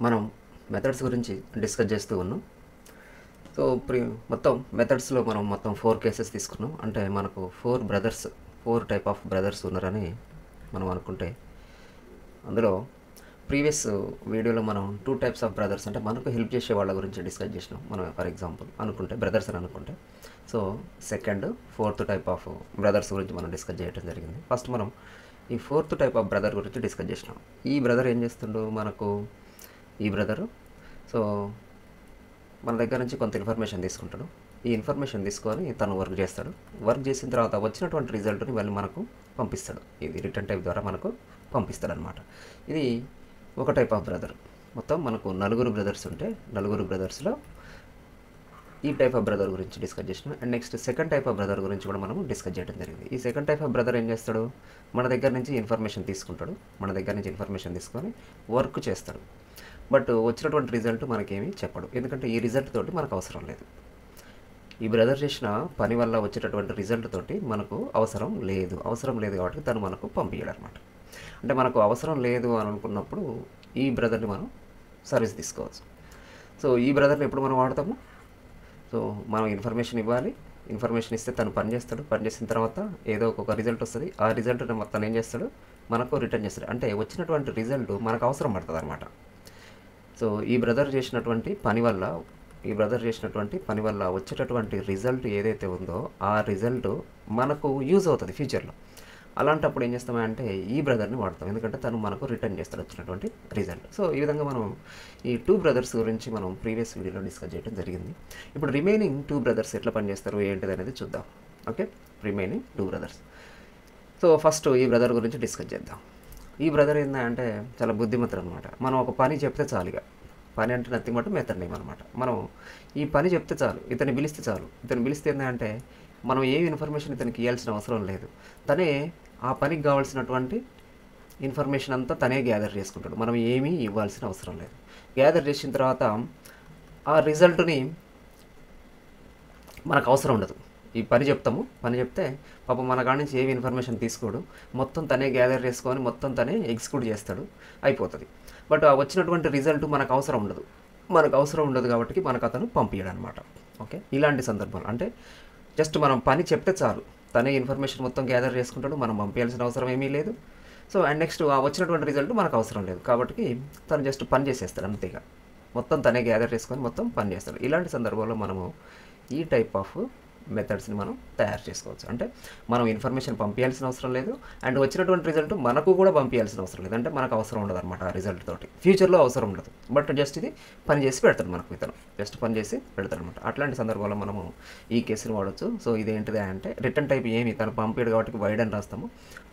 మనం మెథడ్స్ గురించి డిస్కస్ చేస్తూ ఉన్నాం. సో మొత్తం మెథడ్స్లో మనం మొత్తం 4 కేసెస్ తీసుకున్నాం. అంటే మనకు 4 టైప్ ఆఫ్ బ్రదర్స్ ఉన్నారని మనం అనుకుంటే, అందులో ప్రీవియస్ వీడియోలో మనం 2 టైప్స్ ఆఫ్ బ్రదర్స్ అంటే మనకు హెల్ప్ చేసే వాళ్ళ గురించి డిస్కస్ చేసినాం. మనం ఫర్ ఎగ్జాంపుల్ అనుకుంటే బ్రదర్స్ అని అనుకుంటే, so second 4th type of brothers గురించి మనం డిస్కస్ చేయడం జరిగింది. ఫస్ట్ మనం ఈ 4th టైప్ ఆఫ్ బ్రదర్ గురించి డిస్కస్ చేసినాం. ఈ బ్రదర్ ఏం చేస్తుండో మనకు, ఈ బ్రదరు సో మన దగ్గర నుంచి కొంత ఇన్ఫర్మేషన్ తీసుకుంటాడు. ఈ ఇన్ఫర్మేషన్ తీసుకొని తను వర్క్ చేస్తాడు. వర్క్ చేసిన తర్వాత వచ్చినటువంటి రిజల్ట్ని మళ్ళీ మనకు పంపిస్తాడు. ఇది రిటర్న్ టైప్ ద్వారా మనకు పంపిస్తాడు అనమాట. ఇది ఒక టైప్ ఆఫ్ బ్రదర్. మొత్తం మనకు 4 బ్రదర్స్ ఉంటే 4 బ్రదర్స్లో ఈ టైప్ ఆఫ్ బ్రదర్ గురించి డిస్కస్ చేసినాం. And next second type of brother గురించి కూడా మనం డిస్కస్ చేయడం జరిగింది. ఈ సెకండ్ టైప్ ఆఫ్ బ్రదర్ ఏం చేస్తాడు, మన దగ్గర నుంచి ఇన్ఫర్మేషన్ తీసుకుంటాడు. మన దగ్గర నుంచి ఇన్ఫర్మేషన్ తీసుకొని వర్క్ చేస్తాడు. బట్ వచ్చినటువంటి రిజల్ట్ మనకేమీ చెప్పడు, ఎందుకంటే ఈ రిజల్ట్ తోటి మనకు అవసరం లేదు. ఈ బ్రదర్ చేసిన పని వల్ల వచ్చేటటువంటి రిజల్ట్ తోటి మనకు అవసరం లేదు కాబట్టి తను మనకు పంపించాడు అనమాట. అంటే మనకు అవసరం లేదు అని అనుకున్నప్పుడు ఈ బ్రదర్ని మనం సర్వీస్ తీసుకోవచ్చు. సో ఈ బ్రదర్ని ఎప్పుడు మనం వాడతాము, సో మనం ఇన్ఫర్మేషన్ ఇవ్వాలి. ఇన్ఫర్మేషన్ ఇస్తే తను పని చేస్తాడు. పని చేసిన తర్వాత ఏదో ఒక రిజల్ట్ వస్తుంది. ఆ రిజల్ట్ తను ఏం చేస్తాడు, మనకు రిటర్న్ చేస్తాడు. అంటే వచ్చినటువంటి రిజల్ట్ మనకు అవసరం పడుతుంది అనమాట. సో ఈ బ్రదర్ చేసినటువంటి పని వల్ల వచ్చేటటువంటి రిజల్ట్ ఏదైతే ఉందో ఆ రిజల్ట్ మనకు యూజ్ అవుతుంది ఫ్యూచర్లో. అలాంటప్పుడు ఏం చేస్తామంటే ఈ బ్రదర్ని వాడతాం, ఎందుకంటే తను మనకు రిటర్న్ చేస్తాడు వచ్చినటువంటి రిజల్ట్. సో ఈ విధంగా మనం ఈ 2 బ్రదర్స్ గురించి మనం ప్రీవియస్ వీడియోలో డిస్కస్ చేయడం జరిగింది. ఇప్పుడు రిమైనింగ్ 2 బ్రదర్స్ ఎట్లా పనిచేస్తారు ఏంటిది అనేది చూద్దాం. Okay, remaining 2 brothers. So first ఈ బ్రదర్ గురించి డిస్కస్ చేద్దాం. ఈ బ్రదర్ ఏంటంటే చాలా బుద్ధిమంతుడు అనమాట. మనం ఒక పని చెప్తే చాలు, ఇక పని అంటే నథింగ్ బట్ మెథడ్ నేమ్ అనమాట. మనం ఈ పని చెప్తే చాలు, ఇతన్ని పిలిస్తే చాలు. ఇతను పిలిస్తే ఏంటంటే మనం ఏ ఇన్ఫర్మేషన్ ఇతనికి ఇవ్వాల్సిన అవసరం లేదు. తనే ఆ పనికి కావాల్సినటువంటి ఇన్ఫర్మేషన్ అంతా తనే గ్యాదర్ చేసుకుంటాడు. మనం ఏమీ ఇవ్వాల్సిన అవసరం లేదు. గ్యాదర్ చేసిన తర్వాత ఆ రిజల్ట్ని మనకు అవసరం ఉండదు. ఈ పని చెప్తాము, పని చెప్తే పాపం మన కాడ నుంచి ఏమి ఇన్ఫర్మేషన్ తీసుకోడు, మొత్తం తనే గ్యాదర్ చేసుకొని మొత్తం తనే ఎగ్జిక్యూట్ చేస్తాడు, అయిపోతుంది. బట్ ఆ వచ్చినటువంటి రిజల్ట్ మనకు అవసరం ఉండదు కాబట్టి మనకు అతను పంపించడు అనమాట. ఓకే, ఇలాంటి సందర్భాలు అంటే జస్ట్ మనం పని చెప్తే చాలు, తనే ఇన్ఫర్మేషన్ మొత్తం గ్యాదర్ చేసుకుంటాడు, మనం పంపించాల్సిన అవసరం ఏమీ లేదు. సో అండ్ నెక్స్ట్ ఆ వచ్చినటువంటి రిజల్ట్ మనకు అవసరం లేదు కాబట్టి తను జస్ట్ పని చేసేస్తాడు అంతేగా, మొత్తం తనే గ్యాదర్ చేసుకొని మొత్తం పని చేస్తాడు. ఇలాంటి సందర్భంలో మనము ఈ టైప్ ఆఫ్ మెథడ్స్ని మనం తయారు చేసుకోవచ్చు. అంటే మనం ఇన్ఫర్మేషన్ పంపించాల్సిన అవసరం లేదు, అండ్ వచ్చినటువంటి రిజల్ట్ మనకు కూడా పంపించాల్సిన అవసరం లేదు. అంటే మనకు అవసరం ఉండదు అనమాట ఆ రిజల్ట్ తోటి, ఫ్యూచర్లో అవసరం ఉండదు. బట్ జస్ట్ ఇది పని చేసి పెడతాడు మనకు, ఇతను జస్ట్ పని చేసి పెడతాడు అనమాట. అట్లాంటి సందర్భంలో మనము ఈ కేసుని వాడచ్చు. సో ఇదేంటిది అంటే రిటర్న్ టైప్ ఏమి తను పంపించడు కాబట్టి వైడ్ అని రాస్తాము,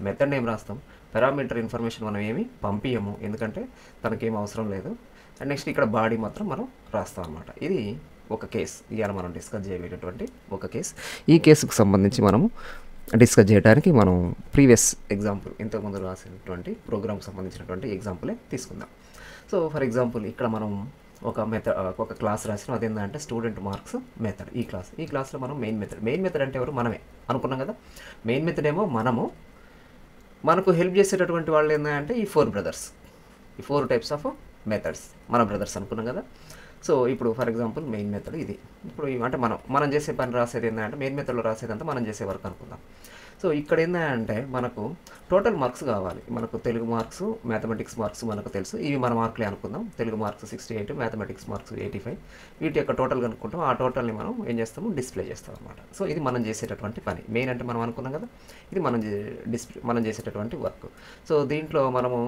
మెథడ్ నేమ్ రాస్తాం, పారామీటర్ ఇన్ఫర్మేషన్ మనం ఏమి పంపించము ఎందుకంటే తనకేం అవసరం లేదు. అండ్ నెక్స్ట్ ఇక్కడ బాడీ మాత్రం మనం రాస్తాం అనమాట. ఇది ఒక కేస్, ఇవాళ మనం డిస్కస్ చేయబోయేటటువంటి ఒక కేస్. ఈ కేసుకు సంబంధించి మనము డిస్కస్ చేయడానికి మనం ప్రీవియస్ ఎగ్జాంపుల్ ఇంతకుముందు రాసినటువంటి ప్రోగ్రామ్కి సంబంధించినటువంటి ఎగ్జాంపులే తీసుకుందాం. సో ఫర్ ఎగ్జాంపుల్ ఇక్కడ మనం ఒక క్లాస్ రాసినాం, అదేంటంటే స్టూడెంట్ మార్క్స్ మెథడ్. ఈ క్లాస్లో మనం మెయిన్ మెథడ్ అంటే ఎవరు, మనమే అనుకున్నాం కదా. మెయిన్ మెథడ్ ఏమో మనకు హెల్ప్ చేసేటటువంటి వాళ్ళు ఏంటంటే ఈ 4 బ్రదర్స్, ఈ 4 టైప్స్ ఆఫ్ మెథడ్స్ మన బ్రదర్స్ అనుకున్నాం కదా. సో ఇప్పుడు ఫర్ ఎగ్జాంపుల్ మెయిన్ మెథడ్ ఇది. ఇప్పుడు అంటే మనం చేసే పని రాసేది ఏంటంటే మెయిన్ మెథడ్లో రాసేదంతా మనం చేసే వర్క్ అనుకుందాం. సో ఇక్కడ ఏంటంటే మనకు టోటల్ మార్క్స్ కావాలి. మనకు తెలుగు మార్క్స్, మ్యాథమెటిక్స్ మార్క్స్ మనకు తెలుసు, ఇవి మన మార్కులే అనుకుందాం. తెలుగు మార్క్స్ 68, మ్యాథమెటిక్స్ మార్క్స్ 85, వీటి యొక్క టోటల్ కనుక్కుంటాం. ఆ టోటల్ని మనం ఏం చేస్తాము, డిస్ప్లే చేస్తాం అనమాట. సో ఇది మనం చేసేటటువంటి పని. మెయిన్ అంటే మనం అనుకున్నాం కదా, ఇది మనం చేసేటటువంటి వర్క్. సో దీంట్లో మనము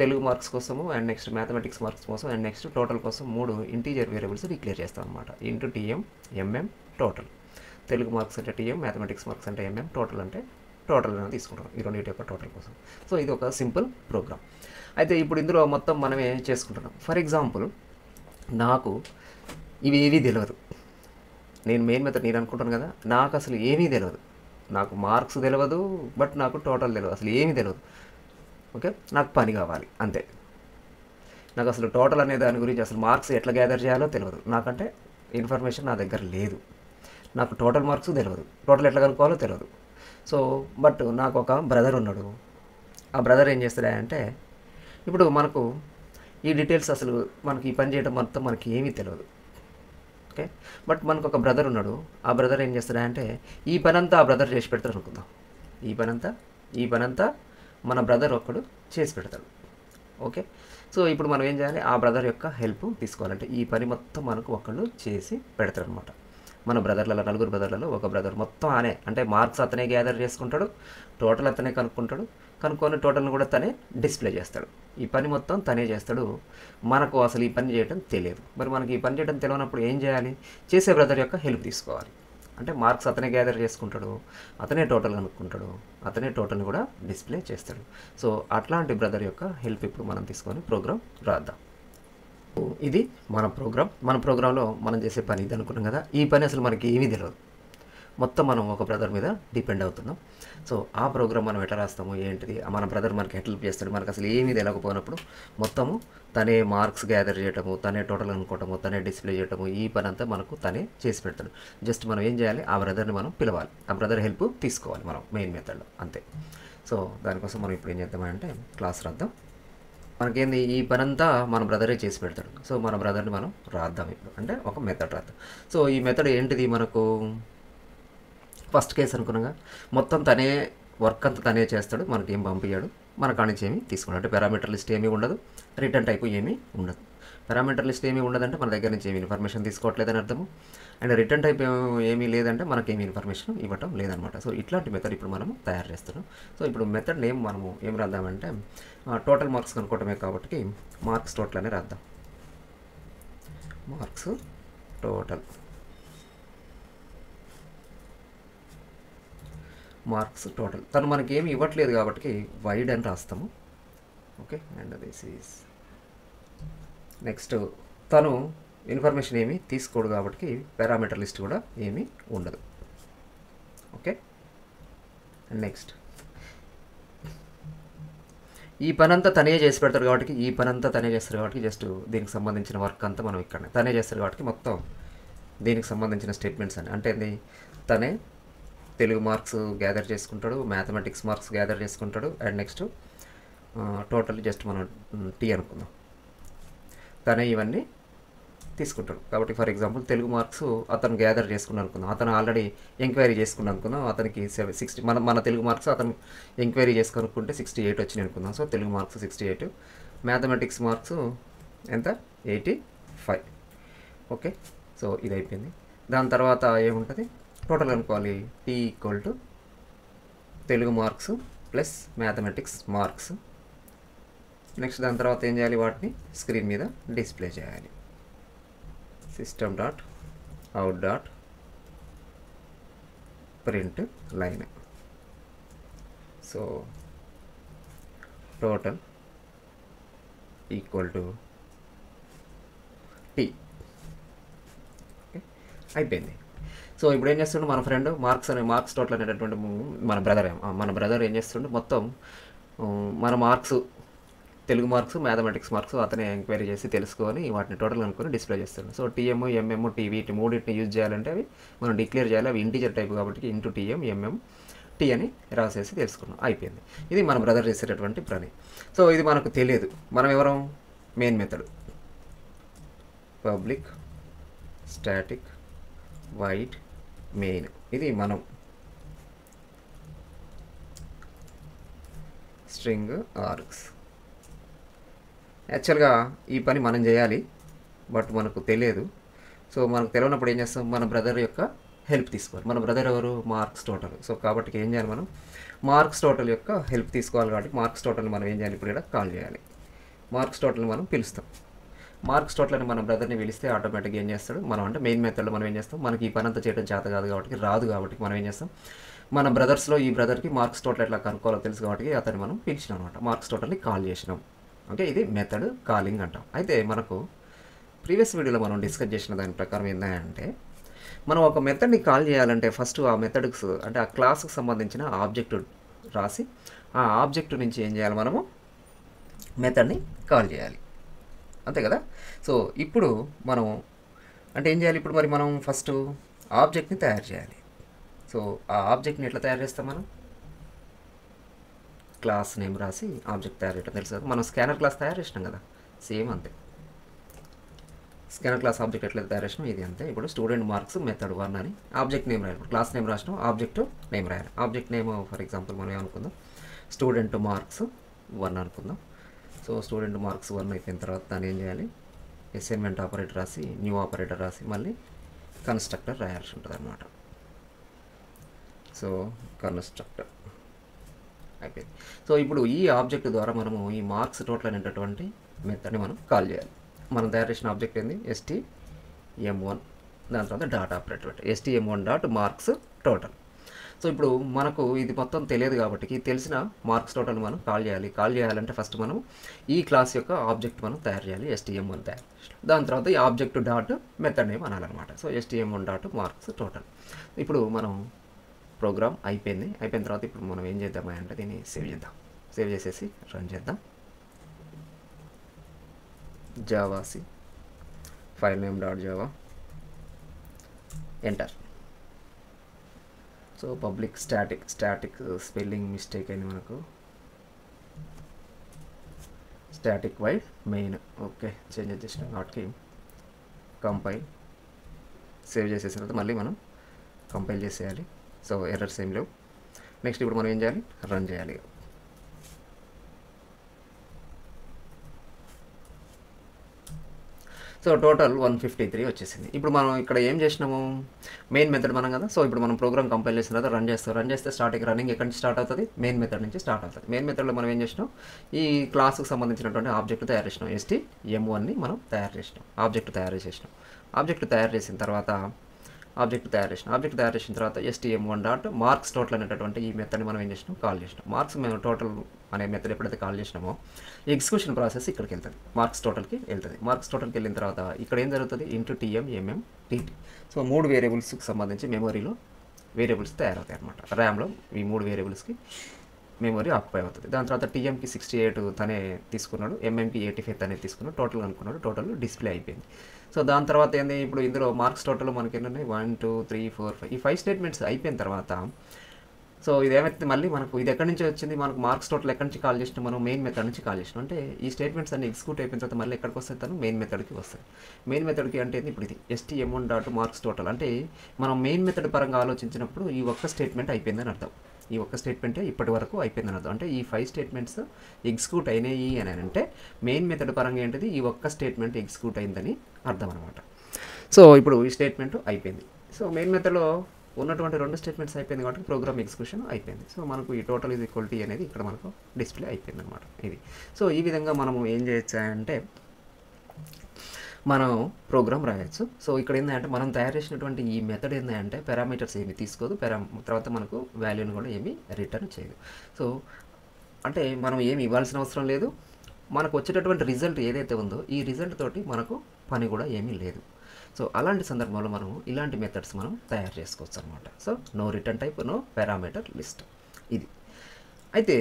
తెలుగు మార్క్స్ కోసము అండ్ నెక్స్ట్ మ్యాథమెటిక్స్ మార్క్స్ కోసం అండ్ నెక్స్ట్ టోటల్ కోసం 3 ఇంటీజర్ వేరియబుల్స్ డిక్లేర్ చేస్తాం అనమాట. Into TM, MM, total. Telugu marks అంటే టీఎం, మ్యాథమెటిక్స్ మార్క్స్ అంటే ఎంఎం, టోటల్ అంటే టోటల్ అనేది తీసుకుంటాం ఈ రెండింటి యొక్క టోటల్ కోసం. సో ఇది ఒక సింపుల్ ప్రోగ్రామ్. అయితే ఇప్పుడు ఇందులో మొత్తం మనమే చేసుకుంటున్నాం. ఫర్ ఎగ్జాంపుల్ నాకు ఇవి ఏవీ తెలియదు, నేను మెయిన్ మెథడ్ నేను అనుకుంటాను కదా, నాకు అసలు ఏమీ తెలియదు. నాకు మార్క్స్ తెలియదు, బట్ నాకు టోటల్ తెలియదు, అసలు ఏమీ తెలియదు. ఓకే, నాకు పని కావాలి అంతే. నాకు అసలు టోటల్ అనే దాని గురించి, అసలు మార్క్స్ ఎట్లా గ్యాదర్ చేయాలో తెలియదు, నాకంటే ఇన్ఫర్మేషన్ నా దగ్గర లేదు. నాకు టోటల్ మార్క్స్ తెలియదు, టోటల్ ఎట్లా కనుక్కోవాలో తెలియదు. సో బట్ నాకు ఒక బ్రదర్ ఉన్నాడు. ఆ బ్రదర్ ఏం చేస్తాడంటే, ఇప్పుడు మనకు ఈ డీటెయిల్స్ అసలు మనకి ఈ పని చేయడం మొత్తం మనకి ఏమీ తెలియదు. ఓకే, బట్ మనకు ఒక బ్రదర్ ఉన్నాడు. ఆ బ్రదర్ ఏం చేస్తాడంటే ఈ పనంతా ఆ బ్రదర్ చేసి పెడతాడు అనుకుందాం. ఈ పనంతా మన బ్రదర్ ఒక్కడు చేసి పెడతాడు. ఓకే, సో ఇప్పుడు మనం ఏం చేయాలి, ఆ బ్రదర్ యొక్క హెల్ప్ తీసుకోవాలంటే ఈ పని మొత్తం మనకు ఒకళ్ళు చేసి పెడతారు అనమాట. మన బ్రదర్లలో, నలుగురు బ్రదర్లలో ఒక బ్రదర్ మొత్తం ఆనే, అంటే మార్క్స్ అతనే గ్యాదర్ చేసుకుంటాడు, టోటల్ అతనే కనుక్కొని టోటల్ని కూడా తనే డిస్ప్లే చేస్తాడు. ఈ పని మొత్తం తనే చేస్తాడు. మనకు అసలు ఈ పని చేయడం తెలియదు. మరి మనకి ఈ పని చేయడం తెలియనప్పుడు ఏం చేయాలి, చేసే బ్రదర్ యొక్క హెల్ప్ తీసుకోవాలి. అంటే మార్క్స్ అతనే గ్యాదర్ చేసుకుంటాడు, అతనే టోటల్ కనుక్కుంటాడు, అతనే టోటల్ని కూడా డిస్ప్లే చేస్తాడు. సో అట్లాంటి బ్రదర్ యొక్క హెల్ప్ ఇప్పుడు మనం తీసుకొని ప్రోగ్రామ్ రాద్దాం. ఇది మన ప్రోగ్రాంలో మనం చేసే పని ఇది అనుకున్నాం కదా. ఈ పని అసలు మనకి ఏమీ తెలియదు, మొత్తం మనం ఒక బ్రదర్ మీద డిపెండ్ అవుతున్నాం. సో ఆ ప్రోగ్రామ్ మనం ఎట్లా రాస్తాము ఏంటిది, మన బ్రదర్ మనకి హెల్ప్ చేస్తాడు. మనకు అసలు ఏమీ తెలియకపోయినప్పుడు మొత్తము తనే మార్క్స్ గ్యాదర్ చేయటము, తనే టోటల్ అనుకోవటము, తనే డిస్ప్లే చేయటము, ఈ పని అంతా మనకు తనే చేసి పెడతాడు. జస్ట్ మనం ఏం చేయాలి, ఆ బ్రదర్ని మనం పిలవాలి, ఆ బ్రదర్ హెల్ప్ తీసుకోవాలి మనం మెయిన్ మెథడ్లో, అంతే. సో దానికోసం మనం ఇప్పుడు ఏం చేద్దామంటే క్లాస్ రాద్దాం. మనకేంది, ఈ పని అంతా మన బ్రదరే చేసి పెడతాడు. సో మన బ్రదర్ని మనం రాద్దాం ఇప్పుడు, అంటే ఒక మెథడ్ రాద్దాం. సో ఈ మెథడ్ ఏంటిది, మనకు ఫస్ట్ కేసు అనుకున్నాగా మొత్తం తనే వర్క్ అంతా తనే చేస్తాడు, మనకి ఏం పంపించాడు, మన కాడి నుంచి ఏమి తీసుకున్నాడు. అంటే పారామీటర్ లిస్ట్ ఏమీ ఉండదు, రిటర్న్ టైపు ఏమీ ఉండదు. పారామీటర్ లిస్ట్ ఏమీ ఉండదంటే మన దగ్గర నుంచి ఏమి ఇన్ఫర్మేషన్ తీసుకోవట్లేదని అర్థము. అండ్ రిటర్న్ టైప్ ఏమీ లేదంటే మనకేమి ఇన్ఫర్మేషన్ ఇవ్వటం లేదనమాట. సో ఇట్లాంటి మెథడ్ ఇప్పుడు మనం తయారు చేస్తున్నాం. సో ఇప్పుడు మెథడ్ నేమ్ మనము ఏం రాద్దామంటే టోటల్ మార్క్స్ కనుక్కోవటమే కాబట్టి మార్క్స్ టోటల్ అనే రాద్దాం. మార్క్స్ టోటల్, తను మనకి ఏమి ఇవ్వట్లేదు కాబట్టి వైడ్ అని రాస్తాము. Okay, and this is next. తను ఇన్ఫర్మేషన్ ఏమీ తీసుకోడు కాబట్టి పారామీటర్ లిస్ట్ కూడా ఏమీ ఉండదు. Okay, and next. ఈ పని అంతా తనే చేసి పెడతాడు కాబట్టి జస్ట్ దీనికి సంబంధించిన వర్క్ అంతా మనం ఇక్కడ తనే చేస్తాడు కాబట్టి మొత్తం దీనికి సంబంధించిన స్టేట్మెంట్స్ అని, అంటే తనే తెలుగు మార్క్స్ గ్యాదర్ చేసుకుంటాడు, మ్యాథమెటిక్స్ మార్క్స్ గ్యాదర్ చేసుకుంటాడు, అండ్ నెక్స్ట్ టోటల్ జస్ట్ మనం టీ అనుకుందాం, తనే ఇవన్నీ తీసుకుంటాడు. కాబట్టి ఫర్ ఎగ్జాంపుల్ తెలుగు మార్క్స్ అతను గ్యాదర్ చేసుకుని అనుకుందాం, అతను ఆల్రెడీ ఎంక్వైరీ చేసుకుని అనుకుందాం, అతనికి 60 మన తెలుగు మార్క్స్ అతను ఎంక్వైరీ చేసుకునుకుంటే 68 వచ్చినాయి అనుకుందాం. So Telugu marks 68, mathematics marks ఎంత 85. ఓకే, సో ఇది అయిపోయింది. దాని తర్వాత ఏముంటుంది, టోటల్ అనుకోవాలి, T equal to Telugu marks plus mathematics marks. Next దాని తర్వాత ఏం చేయాలి, వాటిని స్క్రీన్ మీద డిస్ప్లే చేయాలి. System dot out dot print line. So total equal to T. అయిపోయింది. సో ఇప్పుడు ఏం చేస్తుండే మన ఫ్రెండ్ మార్క్స్ టోటల్ అనేటటువంటి మన బ్రదర్ ఏం చేస్తుండే, మొత్తం మన marks Telugu marks mathematics marks అతనే ఎంక్వైరీ చేసి తెలుసుకొని వాటిని టోటల్ అనుకొని డిస్ప్లే చేస్తాడు. సో టీఎం ఎంఎం టీ వీటి మూడింటిని యూజ్ చేయాలంటే అవి మనం డిక్లేర్ చేయాలి. అవి ఇంటీజర్ టైప్ కాబట్టి ఇంటూ టీఎం ఎంఎం టీ అని రాసేసి తెలుసుకున్నాం, అయిపోయింది. ఇది మన బ్రదర్ చేసేటటువంటి పని. సో ఇది మనకు తెలియదు, మనం ఎవరం, main method public static void main, ఇది మనం స్ట్రింగ్ ఆర్గ్స్. యాక్చువల్గా ఈ పని మనం చేయాలి, బట్ మనకు తెలియదు. సో మనకు తెలియనప్పుడు ఏం చేస్తాం, మన బ్రదర్ యొక్క హెల్ప్ తీసుకోవాలి. మన బ్రదర్ ఎవరు, మార్క్స్ టోటల్. సో కాబట్టి ఏం చేయాలి, మనం మార్క్స్ టోటల్ యొక్క హెల్ప్ తీసుకోవాలి. కాబట్టి మార్క్స్ టోటల్ని మనం ఏం చేయాలి, ఇప్పుడు ఇక్కడ కాల్ చేయాలి. మార్క్స్ టోటల్ని మనం పిలుస్తాం. మార్క్స్ టోటల్ అని మన బ్రదర్ని పిలిస్తే ఆటోమేటిక్గా ఏం చేస్తాడు, మనం అంటే మెయిన్ మెథడ్లో మనం ఏం చేస్తాం, మనకి ఈ పని అంతా చేయడం చేత కాదు కాబట్టి రాదు కాబట్టి మనం ఏం చేస్తాం, మన బ్రదర్స్లో ఈ బ్రదర్కి మార్క్స్ టోటల్ ఎట్లా కనుక్కోవాలో తెలుసు కాబట్టి అతన్ని మనం పిలిచినాం అనమాట, మార్క్స్ టోటల్ని కాల్ చేసినాం. ఓకే, ఇది మెథడ్ కాలింగ్ అంటాం. అయితే మనకు ప్రీవియస్ వీడియోలో మనం డిస్కస్ చేసిన దాని ప్రకారం ఏంటంటే, మనం ఒక మెథడ్ని కాల్ చేయాలంటే ఫస్ట్ ఆ మెథడ్స్ అంటే ఆ క్లాస్కి సంబంధించిన ఆబ్జెక్ట్ రాసి ఆ ఆబ్జెక్ట్ నుంచి ఏం చేయాలి, మనము మెథడ్ని కాల్ చేయాలి, అంతే కదా. సో ఇప్పుడు మనం అంటే ఏం చేయాలి, ఇప్పుడు మరి మనం ఫస్ట్ ఆబ్జెక్ట్ని తయారు చేయాలి. సో ఆ ఆబ్జెక్ట్ని ఎట్లా తయారు చేస్తాం, మనం క్లాస్ నేమ్ రాసి ఆబ్జెక్ట్ తయారు చేయడం తెలుసు కదా. మనం స్కానర్ క్లాస్ తయారు చేసినాం కదా, సేమ్ అంతే. స్కానర్ క్లాస్ ఆబ్జెక్ట్ ఎట్లయితే తయారు చేసినాం ఇది అంతే. ఇప్పుడు స్టూడెంట్ మార్క్స్ మెథడ్ 1 అని ఆబ్జెక్ట్ నేమ్ రాయాలి. క్లాస్ నేమ్ రాసినాం, ఆబ్జెక్ట్ నేమ్ రాయాలి. ఆబ్జెక్ట్ నేమ్ ఫర్ ఎగ్జాంపుల్ మనం ఏమనుకుందాం, స్టూడెంట్ మార్క్స్ 1 అనుకుందాం. సో స్టూడెంట్ మార్క్స్ 1 అయిపోయిన తర్వాత దాన్ని ఏం చేయాలి, అసైన్మెంట్ ఆపరేటర్ రాసి న్యూ ఆపరేటర్ రాసి మళ్ళీ కన్స్ట్రక్టర్ రాయాల్సి ఉంటుంది అనమాట. సో కన్స్ట్రక్టర్ అయిపోయింది. సో ఇప్పుడు ఈ ఆబ్జెక్ట్ ద్వారా మనము ఈ మార్క్స్ టోటల్ అనేటటువంటి మెథడ్ని మనం కాల్ చేయాలి. మనం తయారు చేసిన ఆబ్జెక్ట్ ఏంది, stm1, దాని తర్వాత dot operator stm1 dot marks total. So ఇప్పుడు మనకు ఇది మొత్తం తెలియదు కాబట్టి ఈ తెలిసిన మార్క్స్ టోటల్ మనం కాల్ చేయాలి. కాల్ చేయాలంటే ఫస్ట్ మనం ఈ క్లాస్ యొక్క ఆబ్జెక్ట్ మనం తయారు చేయాలి, stm1 తయారు. దాని తర్వాత ఈ ఆబ్జెక్ట్ డాట్ మెథడ్ నేమ్ అనాలన్నమాట. So stm1 dot marks total. ఇప్పుడు మనం ప్రోగ్రామ్ అయిపోయింది. అయిపోయిన తర్వాత ఇప్పుడు మనం ఏం చేద్దామా అంటే దీన్ని సేవ్ చేద్దాం. సేవ్ చేసేసి రన్ చేద్దాం. Javac file name dot Java enter. So public static spelling mistake అయింది మనకు, static void main. Okay, change చేసిన వాటికి కంపైల్ సేవ్ చేసేసిన తర్వాత మళ్ళీ మనం కంపైల్ చేసేయాలి. సో ఎర్రర్స్ ఏం లేవు. నెక్స్ట్ ఇప్పుడు మనం ఏం చేయాలి, రన్ చేయాలి. సో టోటల్ 153 వచ్చేసింది. ఇప్పుడు మనం ఇక్కడ ఏం చేసినాము, మెయిన్ మెథడ్ మనం కదా. సో ఇప్పుడు మనం ప్రోగ్రామ్ కంపైల్ చేసిన తర్వాత రన్ చేస్తే రన్నింగ్ ఎక్కడి నుంచి స్టార్ట్ అవుతుంది, మెయిన్ మెథడ్ నుంచి స్టార్ట్ అవుతుంది. మెయిన్ మెథడ్లో మనం ఏం చేసినాం, ఈ క్లాస్కి సంబంధించినటువంటి ఆబ్జెక్ట్ తయారు చేసినాం, stm1ని మనం తయారు చేసినాం. ఆబ్జెక్ట్ తయారు చేసిన తర్వాత ఆబ్జెక్ట్ తయారు చేసిన తర్వాత stm1 డాట్ మార్క్స్ టోటల్ అనేటటువంటి ఈ మెథడ్ని మనం ఏం చేసినాం, కాల్ చేసినాం. మార్క్స్ టోటల్ అనే మెథడ్ ఎప్పుడైతే కాల్ చేసినామో ఎగ్జిక్యూషన్ ప్రాసెస్ ఇక్కడికి వెళ్తుంది, మార్క్స్ టోటల్కి వెళ్తుంది. మార్క్స్ టోటల్కి వెళ్ళిన తర్వాత ఇక్కడ ఏం జరుగుతుంది, *tm_mm_tt. సో 3 వేరియబుల్స్కి సంబంధించి మెమొరీలో వేరియబుల్స్ తయారవుతాయి అనమాట. ర్యామ్లో ఈ 3 వేరియబుల్స్కి మెమొరీ ఆక్యుపై అవుతుంది. దాని తర్వాత టీఎంకి 68 తనే తీసుకున్నాడు, ఎంఎంకి 85 తనే తీసుకున్నాడు, టోటల్ అనుకున్నాడు, టోటల్ డిస్ప్లే అయిపోయింది. సో దాని తర్వాత ఏంది, ఇప్పుడు ఇందులో మార్క్స్ టోటల్ మనకి ఏంటంటే 1 2 3 4 5 ఈ 5 స్టేట్మెంట్స్ అయిపోయిన తర్వాత సో ఇది ఏమైతే మళ్ళీ మనకు ఇది ఎక్కడి నుంచి వచ్చింది, మనకు మార్క్స్ టోటల్ ఎక్కడి నుంచి కాల్ చేసినా, మనం మెయిన్ మెథడ్ నుంచి కాల్ చేసినాం. అంటే ఈ స్టేట్మెంట్స్ అన్ని ఎగ్జిక్యూట్ అయిపోయిన తర్వాత మళ్ళీ ఎక్కడికి వస్తాయి, తను మెయిన్ మెథడ్కి వస్తాయి. మెయిన్ మెథడ్కి అంటే ఇప్పుడు ఇది stm1 డాట్ మార్క్స్ టోటల్ అంటే మనం మెయిన్ మెథడ్ పరంగా ఆలోచించినప్పుడు ఈ ఒక్క స్టేట్మెంట్ అయిపోయిందని అర్థం. ఈ ఒక్క స్టేట్మెంటే ఇప్పటి వరకు అయిపోయిందని అర్థం. అంటే ఈ 5 స్టేట్మెంట్స్ ఎగ్జిక్యూట్ అయినాయి అని అంటే మెయిన్ మెథడ్ పరంగా ఏంటిది, ఈ ఒక్క స్టేట్మెంట్ ఎగ్జిక్యూట్ అయిందని అర్థం అనమాట. సో ఇప్పుడు ఈ స్టేట్మెంట్ అయిపోయింది. సో మెయిన్ మెథడ్లో ఉన్నటువంటి 2 స్టేట్మెంట్స్ అయిపోయింది కాబట్టి ప్రోగ్రామ్ ఎగ్జిక్యూషన్ అయిపోయింది. సో మనకు ఈ టోటల్ ఈజ్ ఈక్వల్ టు అనేది ఇక్కడ మనకు డిస్ప్లే అయిపోయింది అనమాట ఇది. సో ఈ విధంగా మనము ఏం చేయొచ్చు అంటే మనం ప్రోగ్రామ్ రాయొచ్చు. సో ఇక్కడ ఏంటంటే మనం తయారు చేసినటువంటి ఈ మెథడ్ ఏంటంటే పారామీటర్స్ ఏమి తీసుకోదు, తర్వాత మనకు వాల్యూని కూడా ఏమి రిటర్న్ చేయదు. సో అంటే మనం ఏమి ఇవ్వాల్సిన అవసరం లేదు, మనకు వచ్చేటటువంటి రిజల్ట్ ఏదైతే ఉందో ఈ రిజల్ట్ తోటి మనకు పని కూడా ఏమీ లేదు. సో అలాంటి సందర్భంలో మనం ఇలాంటి మెథడ్స్ మనం తయారు చేసుకోవచ్చు అనమాట. So no return type, no parameter list ఇది. అయితే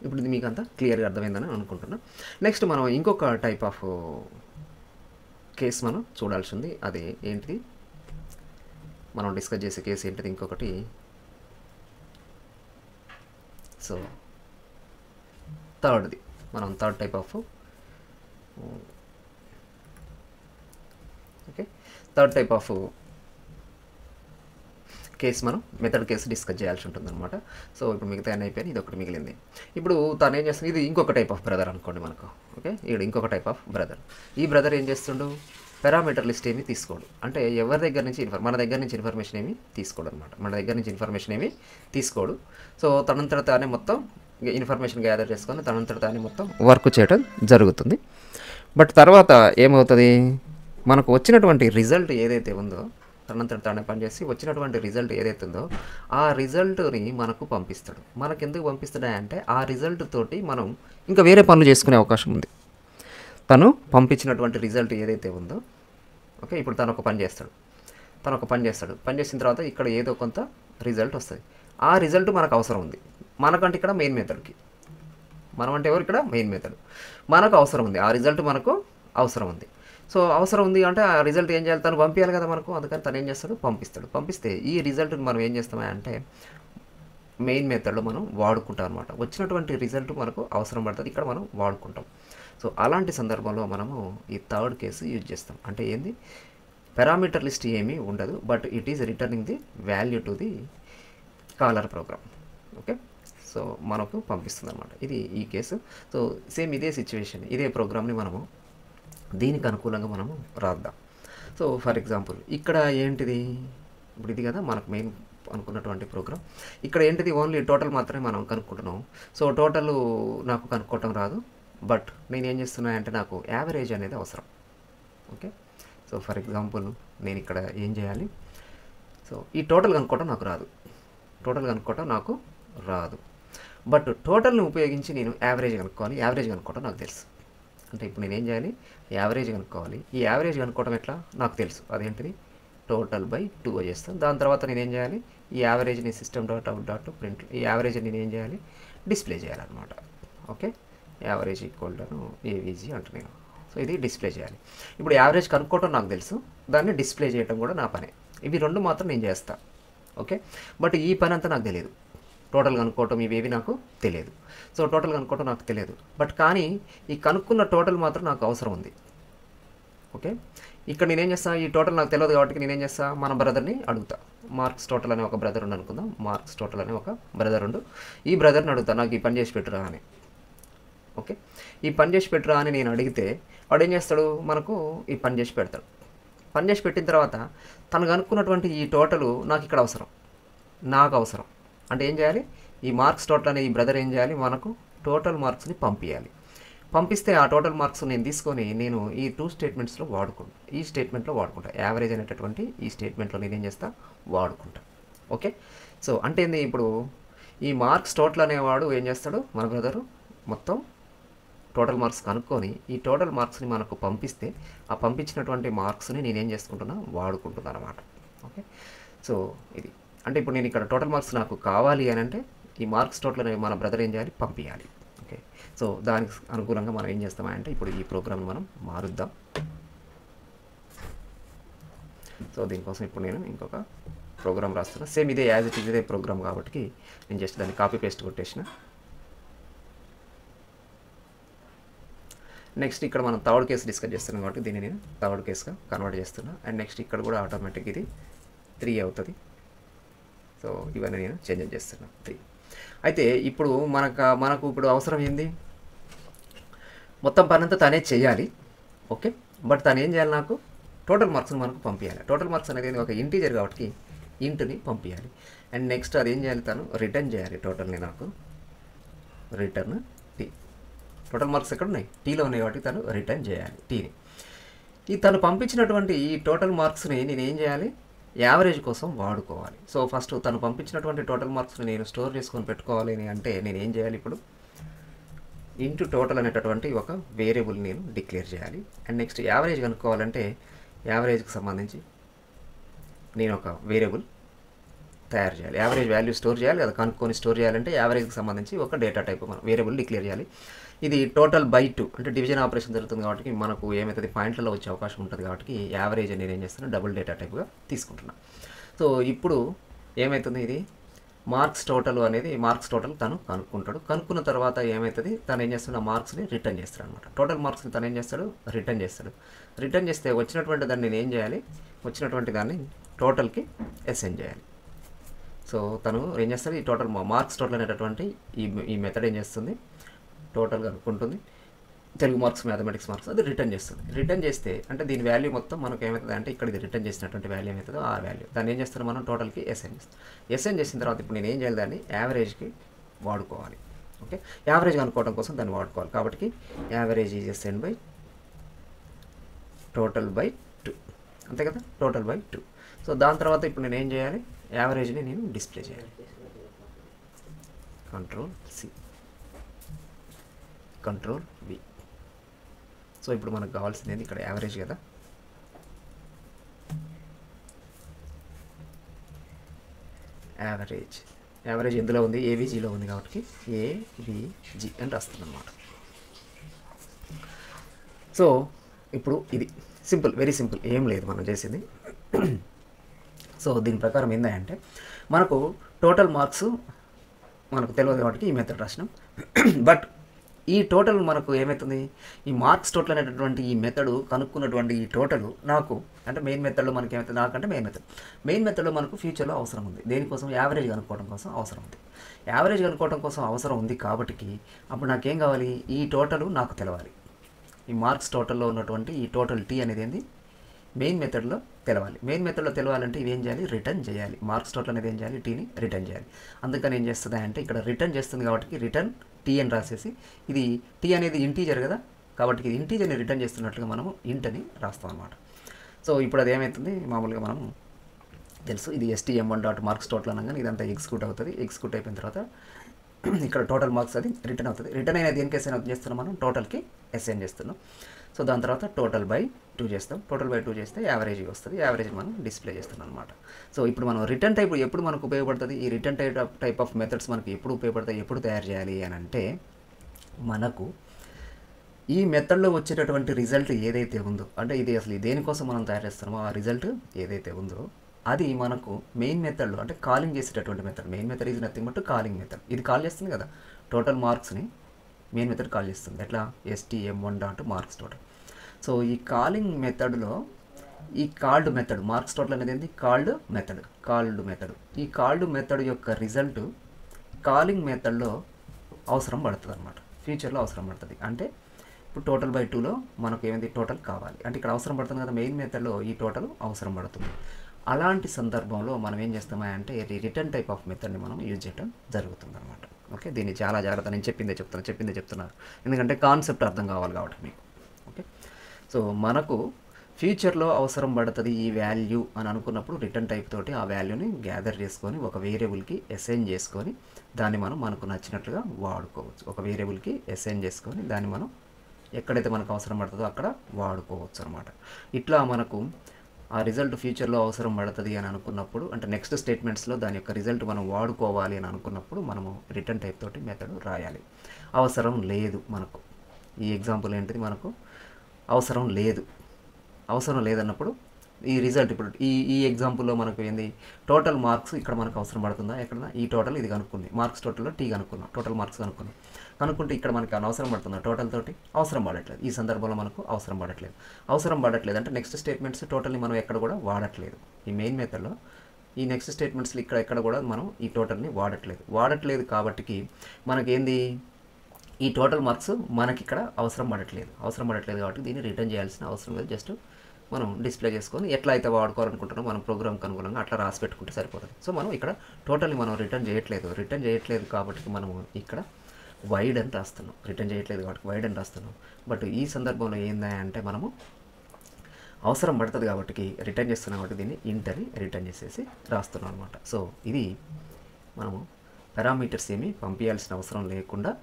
ఇప్పుడు ఇది మీకు అంతా క్లియర్గా అర్థమైందని అనుకుంటున్నాను. నెక్స్ట్ మనం ఇంకొక టైప్ ఆఫ్ కేసు మనం చూడాల్సి ఉంది. అది ఏంటిది, మనం డిస్కస్ చేసే కేసు ఏంటిది ఇంకొకటి. So third type of third type of case మనం మెథడ్ కేసు డిస్కస్ చేయాల్సి ఉంటుంది అనమాట. సో ఇప్పుడు మిగతా అన్నీ అయిపోయింది, ఇది ఒకటి మిగిలింది. ఇప్పుడు తను ఏం చేస్తుంది, ఇది ఇంకొక టైప్ ఆఫ్ బ్రదర్ అనుకోండి మనకు. ఓకే, ఇక్కడ ఇంకొక టైప్ ఆఫ్ బ్రదర్. ఈ బ్రదర్ ఏం చేస్తుండు, పారామీటర్ లిస్ట్ ఏమి తీసుకోడు. అంటే ఎవరి దగ్గర నుంచి మన దగ్గర నుంచి ఇన్ఫర్మేషన్ ఏమి తీసుకోడు అనమాట. మన దగ్గర నుంచి ఇన్ఫర్మేషన్ ఏమి తీసుకోడు. సో తనంతట తానే మొత్తం ఇన్ఫర్మేషన్ గ్యాదర్ చేసుకొని తనంతట తానే మొత్తం వర్క్ చేయడం జరుగుతుంది. బట్ తర్వాత ఏమవుతుంది, మనకు వచ్చినటువంటి రిజల్ట్ ఏదైతే ఉందో తనంతట తానే పనిచేసి వచ్చినటువంటి రిజల్ట్ ఏదైతే ఉందో ఆ రిజల్ట్ని మనకు పంపిస్తాడు. మనకు ఎందుకు పంపిస్తాడా అంటే ఆ రిజల్ట్ తోటి మనం ఇంకా వేరే పనులు చేసుకునే అవకాశం ఉంది. తను పంపించినటువంటి రిజల్ట్ ఏదైతే ఉందో, ఓకే, ఇప్పుడు తను ఒక పని చేస్తాడు. పని చేసిన తర్వాత ఇక్కడ ఏదో కొంత రిజల్ట్ వస్తుంది. ఆ రిజల్ట్ మనకు అవసరం ఉంది. మనకంటే ఇక్కడ మెయిన్ మెథడ్కి, మనం అంటే ఎవరు ఇక్కడ మెయిన్ మెథడ్ మనకు అవసరం ఉంది. ఆ రిజల్ట్ మనకు అవసరం ఉంది. సో అవసరం ఉంది అంటే ఆ రిజల్ట్ ఏం చేయాలి, తను పంపించాలి కదా మనకు. అందుకని తను ఏం చేస్తాడు, పంపిస్తే ఈ రిజల్ట్ని మనం ఏం చేస్తామా అంటే మెయిన్ మెథడ్లో మనం వాడుకుంటాం అనమాట. వచ్చినటువంటి రిజల్ట్ మనకు అవసరం పడుతుంది, ఇక్కడ మనం వాడుకుంటాం. సో అలాంటి సందర్భంలో మనము ఈ థర్డ్ కేసు యూజ్ చేస్తాం. అంటే ఏంది, పారామీటర్ లిస్ట్ ఏమీ ఉండదు, but it is returning the value to the caller program. Okay, so మనకు పంపిస్తుంది అనమాట. ఇది ఈ కేసు. సో సేమ్ ఇదే సిచ్యువేషన్, ఇదే ప్రోగ్రామ్ని మనము దీనికి అనుకూలంగా మనము రాద్దాం. సో ఫర్ ఎగ్జాంపుల్ ఇక్కడ ఏంటిది, ఇప్పుడు ఇది కదా మనకు మెయిన్ అనుకున్నటువంటి ప్రోగ్రామ్. ఇక్కడ ఏంటిది, ఓన్లీ టోటల్ మాత్రమే మనం కనుక్కుంటున్నాం. సో టోటల్ నాకు కనుక్కోవటం రాదు, బట్ నేను ఏం చేస్తున్నా అంటే నాకు యావరేజ్ అనేది అవసరం. ఓకే, సో ఫర్ ఎగ్జాంపుల్ నేను ఇక్కడ ఏం చేయాలి, సో ఈ టోటల్ కనుక్కోవటం నాకు రాదు, టోటల్ కనుక్కోవటం నాకు రాదు, బట్ టోటల్ని ఉపయోగించి నేను యావరేజ్ కనుక్కోవాలి. యావరేజ్ కనుక్కోవటం నాకు తెలుసు. అంటే ఇప్పుడు నేను ఏం చేయాలి, యావరేజ్ కనుక్కోవాలి. ఈ యావరేజ్ కనుక్కోవటం ఎట్లా నాకు తెలుసు, అదేంటిది టోటల్ బై 2 చేస్తాను. దాని తర్వాత నేను ఏం చేయాలి, ఈ యావరేజ్ని system.out.print ఈ యావరేజ్ నేను ఏం చేయాలి, డిస్ప్లే చేయాలన్నమాట. Okay, average equal to AVG అంటున్నాను. సో ఇది డిస్ప్లే చేయాలి. ఇప్పుడు యావరేజ్ కనుక్కోవటం నాకు తెలుసు, దాన్ని డిస్ప్లే చేయడం కూడా నా పనే. ఇవి రెండు మాత్రం నేను చేస్తాను. ఓకే, బట్ ఈ పని అంతా నాకు తెలియదు. టోటల్ కనుక్కోవటం ఇవేవి నాకు తెలియదు. సో టోటల్ కనుక్కోవటం నాకు తెలియదు, బట్ కానీ ఈ కనుక్కున్న టోటల్ మాత్రం నాకు అవసరం ఉంది. ఓకే, ఇక్కడ నేనేం చేస్తాను, ఈ టోటల్ నాకు తెలియదు కాబట్టి నేనేం చేస్తాను, మన బ్రదర్ని అడుగుతా. మార్క్స్ టోటల్ అనే ఒక బ్రదర్ ఉండి అనుకుందాం, మార్క్స్ టోటల్ అనే ఒక బ్రదర్ ఉండు, ఈ బ్రదర్ని అడుగుతా నాకు ఈ పని చేసి పెట్టురా అని. ఓకే, ఈ పని చేసి పెట్టురా అని నేను అడిగితే వాడు ఏం చేస్తాడు, మనకు ఈ పని చేసి పెడతాడు. పని చేసి పెట్టిన తర్వాత తను కనుక్కున్నటువంటి ఈ టోటల్ నాకు ఇక్కడ అవసరం, నాకు అవసరం. అంటే ఏం చేయాలి, ఈ మార్క్స్ టోటల్ అనే ఈ బ్రదర్ ఏం చేయాలి, మనకు టోటల్ మార్క్స్ని పంపించాలి. పంపిస్తే ఆ టోటల్ మార్క్స్ నేను తీసుకొని నేను ఈ 2 స్టేట్మెంట్స్లో వాడుకుంటా. ఈ స్టేట్మెంట్లో వాడుకుంటా, యావరేజ్ అనేటటువంటి ఈ స్టేట్మెంట్లో నేనేం చేస్తా, వాడుకుంటా. ఓకే, సో అంటే ఏంది, ఇప్పుడు ఈ మార్క్స్ టోటల్ అనేవాడు ఏం చేస్తాడు, మన బ్రదరు మొత్తం టోటల్ మార్క్స్ కనుక్కొని ఈ టోటల్ మార్క్స్ని మనకు పంపిస్తే ఆ పంపించినటువంటి మార్క్స్ని నేనేం చేసుకుంటున్నా, వాడుకుంటున్నాను అనమాట. ఓకే, సో ఇది అంటే ఇప్పుడు నేను ఇక్కడ టోటల్ మార్క్స్ నాకు కావాలి అని అంటే ఈ మార్క్స్ టోటల్ అనే మన బ్రదర్ ఏం చేయాలి, పంపించాలి. ఓకే, సో దానికి అనుకూలంగా మనం ఏం చేస్తామంటే ఇప్పుడు ఈ ప్రోగ్రామ్ని మనం మారుద్దాం. సో దీనికోసం ఇప్పుడు నేను ఇంకొక ప్రోగ్రామ్ రాస్తున్నా. సేమ్ ఇదే యాజ్ ఇట్ ఈజ్ ఇదే ప్రోగ్రామ్ కాబట్టి నేను జస్ట్ దాన్ని కాపీ పేస్ట్ కొట్టేసిన. నెక్స్ట్ ఇక్కడ మనం థర్డ్ కేసు డిస్కస్ చేస్తున్నాం కాబట్టి దీన్ని నేను థర్డ్ కేసుగా కన్వర్ట్ చేస్తున్నా. అండ్ నెక్స్ట్ ఇక్కడ కూడా ఆటోమేటిక్ ఇది 3 అవుతుంది. సో ఇవన్నీ నేను చేంజ్ చేస్తున్నా 3. అయితే ఇప్పుడు మనకు ఇప్పుడు అవసరం ఏంది, మొత్తం పని అంతా తనే చేయాలి. ఓకే, బట్ తను ఏం చేయాలి, నాకు టోటల్ మార్క్స్ని మనకు పంపించాలి. టోటల్ మార్క్స్ అనేది ఒక ఇంటీజర్ కాబట్టి ఇంట్ని పంపించాలి. అండ్ నెక్స్ట్ అది ఏం చేయాలి, తను రిటర్న్ చేయాలి టోటల్ని, నాకు రిటర్న్ టీ. టోటల్ మార్క్స్ ఎక్కడ ఉన్నాయి, టీలో ఉన్నాయి కాబట్టి తను రిటర్న్ చేయాలి టీని. ఈ తను పంపించినటువంటి ఈ టోటల్ మార్క్స్ని నేను ఏం చేయాలి, యావరేజ్ కోసం వాడుకోవాలి. సో ఫస్ట్ తను పంపించినటువంటి టోటల్ మార్క్స్ని నేను స్టోర్ చేసుకొని పెట్టుకోవాలి అని అంటే నేను ఏం చేయాలి, ఇప్పుడు ఇంటూ టోటల్ అనేటటువంటి ఒక వేరియబుల్ నేను డిక్లేర్ చేయాలి. అండ్ నెక్స్ట్ యావరేజ్ కనుక్కోవాలంటే యావరేజ్కి సంబంధించి నేను ఒక వేరియబుల్ తయారు చేయాలి. యావరేజ్ వాల్యూ స్టోర్ చేయాలి కదా, కనుక్కొని స్టోర్ చేయాలంటే యావరేజ్కి సంబంధించి ఒక డేటా టైప్ మనం వేరియబుల్ డిక్లేర్ చేయాలి. ఇది టోటల్ బై 2 అంటే డివిజన్ ఆపరేషన్ జరుగుతుంది కాబట్టి మనకు ఏమవుతుంది, పాయింట్లలో వచ్చే అవకాశం ఉంటుంది కాబట్టి యావరేజ్ నేను ఏం చేస్తాను, డబుల్ డేటా టైప్గా తీసుకుంటున్నాను. సో ఇప్పుడు ఏమవుతుంది, ఇది మార్క్స్ టోటల్ అనేది మార్క్స్ టోటల్ తను కనుక్కుంటాడు. కనుక్కున్న తర్వాత ఏమవుతుంది, తను ఏం చేస్తాడు, ఆ మార్క్స్ని రిటర్న్ చేస్తాడు అనమాట. టోటల్ మార్క్స్ని తను ఏం చేస్తాడు, రిటర్న్ చేస్తాడు. రిటర్న్ చేస్తే వచ్చినటువంటి దాన్ని నేను ఏం చేయాలి, వచ్చినటువంటి దాన్ని టోటల్కి అసైన్ చేయాలి. సో తను ఏం చేస్తాడు, ఈ టోటల్ మార్క్స్ టోటల్ అనేటటువంటి ఈ మెథడ్ ఏం చేస్తుంది, టోటల్ కనుక్కుంటుంది, తెలుగు మార్క్స్ మ్యాథమెటిక్స్ మార్క్స్ అది రిటర్న్ చేస్తుంది. రిటర్న్ చేస్తే అంటే దీని వాల్యూ మొత్తం మనకు ఏమవుతుంది అంటే ఇక్కడ ఇది రిటర్న్ చేసినటువంటి వాల్యూ ఏమవుతుందో ఆ వాల్యూ దాన్ని ఏం చేస్తాం మనం టోటల్కి అసైన్ చేస్తాం. అసైన్ చేసిన తర్వాత ఇప్పుడు నేను ఏం చేయాలి, దాన్ని యావరేజ్కి వాడుకోవాలి. ఓకే, యావరేజ్ అనుకోవడం కోసం దాన్ని వాడుకోవాలి కాబట్టి average is assign by total by 2, అంతే కదా, టోటల్ బై 2. సో దాని తర్వాత ఇప్పుడు నేను ఏం చేయాలి, యావరేజ్ని నేను డిస్ప్లే చేయాలి. Ctrl+C Ctrl+V. సో ఇప్పుడు మనకు కావాల్సింది ఇక్కడ యావరేజ్ కదా, యావరేజ్ ఎందులో ఉంది, ఏవీజీలో ఉంది కాబట్టి ఏవీజీ అని రాస్తుంది అన్నమాట. సో ఇప్పుడు ఇది సింపుల్, వెరీ సింపుల్, ఏం లేదు మనం చేసింది. సో దీని ప్రకారం ఏంటంటే మనకు టోటల్ మార్క్స్ మనకు తెలియదు కాబట్టి ఈ మెథడ్ రాసినాం. బట్ ఈ టోటల్ మనకు ఏమవుతుంది, ఈ మార్క్స్ టోటల్ అనేటటువంటి ఈ మెథడ్ కనుక్కున్నటువంటి ఈ టోటల్ నాకు అంటే మెయిన్ మెథడ్లో మనకి ఏమవుతుంది, నాకంటే మెయిన్ మెథడ్లో మనకు ఫ్యూచర్లో అవసరం ఉంది. దేనికోసం? యావరేజ్ కనుక్కోవడం కోసం అవసరం ఉంది. యావరేజ్ కనుక్కోవడం కోసం అవసరం ఉంది కాబట్టి అప్పుడు నాకేం కావాలి, ఈ టోటల్ నాకు తెలవాలి. ఈ మార్క్స్ టోటల్లో ఉన్నటువంటి ఈ టోటల్ టీ అనేది ఏంది, మెయిన్ మెథడ్లో తెలవాలి. మెయిన్ మెథడ్లో తెలవాలంటే ఇవి ఏం చేయాలి, రిటర్న్ చేయాలి. మార్క్స్ టోటల్ అనేది ఏం చేయాలి, టీని రిటర్న్ చేయాలి. అందుకని ఏం చేస్తుంది అంటే ఇక్కడ రిటర్న్ చేస్తుంది కాబట్టి రిటర్న్ టీ అని రాసేసి, ఇది టీ అనేది ఇంటీజర్ కదా కాబట్టి ఇది ఇంటీజర్ని రిటర్న్ చేస్తున్నట్లుగా మనము ఇంట్ అని రాస్తాం అనమాట. సో ఇప్పుడు అది ఏమవుతుంది, మామూలుగా మనం తెలుసు ఇది stm1 డాట్ మార్క్స్ టోటల్ అనగానే ఇదంతా ఎగ్జిక్యూట్ అవుతుంది. ఎగ్జిక్యూట్ అయిపోయిన తర్వాత ఇక్కడ టోటల్ మార్క్స్ అది రిటర్న్ అవుతుంది. రిటర్న్ అయినా దేనికి అసైన్ చేస్తున్నాం, మనం టోటల్కి అసైన్ చేస్తున్నాం. సో దాని తర్వాత టోటల్ బై 2 చేస్తాం. టోటల్ బై 2 చేస్తే యావరేజ్ వస్తుంది. యావరేజ్ మనం డిస్ప్లే చేస్తున్నాం అనమాట. సో ఇప్పుడు మనం రిటర్న్ టైప్ ఎప్పుడు మనకు ఉపయోగపడుతుంది, ఈ రిటర్న్ టైప్ ఆఫ్ మెథడ్స్ మనకి ఎప్పుడు ఉపయోగపడతాయి, ఎప్పుడు తయారు చేయాలి అని అంటే, మనకు ఈ మెథడ్లో వచ్చేటటువంటి రిజల్ట్ ఏదైతే ఉందో, అంటే ఇది అసలు దేనికోసం మనం తయారు చేస్తున్నామో ఆ రిజల్ట్ ఏదైతే ఉందో అది మనకు మెయిన్ మెథడ్లో అంటే కాలింగ్ చేసేటటువంటి method. Main method is nothing but calling method. ఇది కాల్ చేస్తుంది కదా టోటల్ మార్క్స్ని, మెయిన్ మెథడ్ కాల్ చేస్తుంది. ఎట్లా, stm1 dot marks total. So ఈ కాలింగ్ మెథడ్లో ఈ కాల్డ్ మెథడ్ మార్క్స్ టోటల్ అనేది ఏంటి, కాల్డ్ మెథడ్. ఈ కాల్డ్ మెథడ్ యొక్క రిజల్ట్ కాలింగ్ మెథడ్లో అవసరం పడుతుంది అనమాట, ఫ్యూచర్లో అవసరం పడుతుంది. అంటే ఇప్పుడు టోటల్ బై 2లో మనకు ఏమైంది, టోటల్ కావాలి అంటే ఇక్కడ అవసరం పడుతుంది కదా, మెయిన్ మెథడ్లో ఈ టోటల్ అవసరం పడుతుంది. అలాంటి సందర్భంలో మనం ఏం చేస్తామా అంటే రిటర్న్ టైప్ ఆఫ్ మెథడ్ని మనం యూజ్ చేయడం జరుగుతుంది అనమాట. ఓకే, దీన్ని చాలా జాగ్రత్త, నేను చెప్పిందే చెప్తున్నారు ఎందుకంటే కాన్సెప్ట్ అర్థం కావాలి కాబట్టి మీకు. ఓకే, సో మనకు ఫ్యూచర్లో అవసరం పడుతుంది ఈ వాల్యూ అని అనుకున్నప్పుడు రిటర్న్ టైప్ తోటి ఆ వాల్యూని గ్యాదర్ చేసుకొని ఒక వేరియబుల్కి అసైన్ చేసుకొని దాన్ని మనం మనకు నచ్చినట్లుగా వాడుకోవచ్చు. ఒక వేరియబుల్కి అసైన్ చేసుకొని దాన్ని మనం ఎక్కడైతే మనకు అవసరం పడుతుందో అక్కడ వాడుకోవచ్చు అనమాట. ఇట్లా మనకు ఆ రిజల్ట్ ఫ్యూచర్లో అవసరం పడుతుంది అని అనుకున్నప్పుడు, అంటే నెక్స్ట్ స్టేట్మెంట్స్లో దాని యొక్క రిజల్ట్ మనం వాడుకోవాలి అని అనుకున్నప్పుడు మనము రిటర్న్ టైప్ తోటి మెథడ్ రాయాలి. అవసరం లేదు మనకు, ఈ ఎగ్జాంపుల్ ఏంటిది, మనకు అవసరం లేదన్నప్పుడు ఈ రిజల్ట్ ఇప్పుడు ఈ ఎగ్జాంపుల్లో మనకు ఏంది, టోటల్ మార్క్స్ ఇక్కడ మనకు అవసరం పడుతుందా, ఎక్కడ ఈ టోటల్ ఇది కనుక్కుంది, మార్క్స్ టోటల్లో టీ కనుక్కున్నాం, టోటల్ మార్క్స్ కనుక్కుంటే ఇక్కడ మనకి అవసరం పడుతుందా, టోటల్ తోటి అవసరం పడట్లేదు. ఈ సందర్భంలో మనకు అవసరం పడట్లేదు అంటే నెక్స్ట్ స్టేట్మెంట్స్ టోటల్ని మనం ఎక్కడ కూడా వాడట్లేదు. ఈ మెయిన్ మెథడ్లో ఈ నెక్స్ట్ స్టేట్మెంట్స్లో ఎక్కడ కూడా మనం ఈ టోటల్ని వాడట్లేదు కాబట్టి మనకేంది, ఈ టోటల్ మార్క్స్ మనకి ఇక్కడ అవసరం పడట్లేదు కాబట్టి దీన్ని రిటర్న్ చేయాల్సిన అవసరం లేదు. జస్ట్ మనం డిస్ప్లే చేసుకొని ఎట్లా అయితే వాడుకోవాలనుకుంటున్నాం మనం ప్రోగ్రామ్కి అనుగుణంగా అట్లా రాసి పెట్టుకుంటే సరిపోతుంది. సో మనం ఇక్కడ టోటల్ని మనం రిటర్న్ చేయట్లేదు కాబట్టి మనము ఇక్కడ వైడ్ అని రాస్తున్నాం, రిటర్న్ చేయట్లేదు కాబట్టి వైడ్ అని రాస్తున్నాం. బట్ ఈ సందర్భంలో ఏంటంటే మనము అవసరం పడుతుంది కాబట్టి రిటర్న్ చేస్తున్నాం కాబట్టి దీన్ని ఇంట్ అని రిటర్న్ చేసేసి రాస్తున్నాం అనమాట. సో ఇది మనము పారామీటర్స్ ఏమి పంపించాల్సిన అవసరం లేకుండా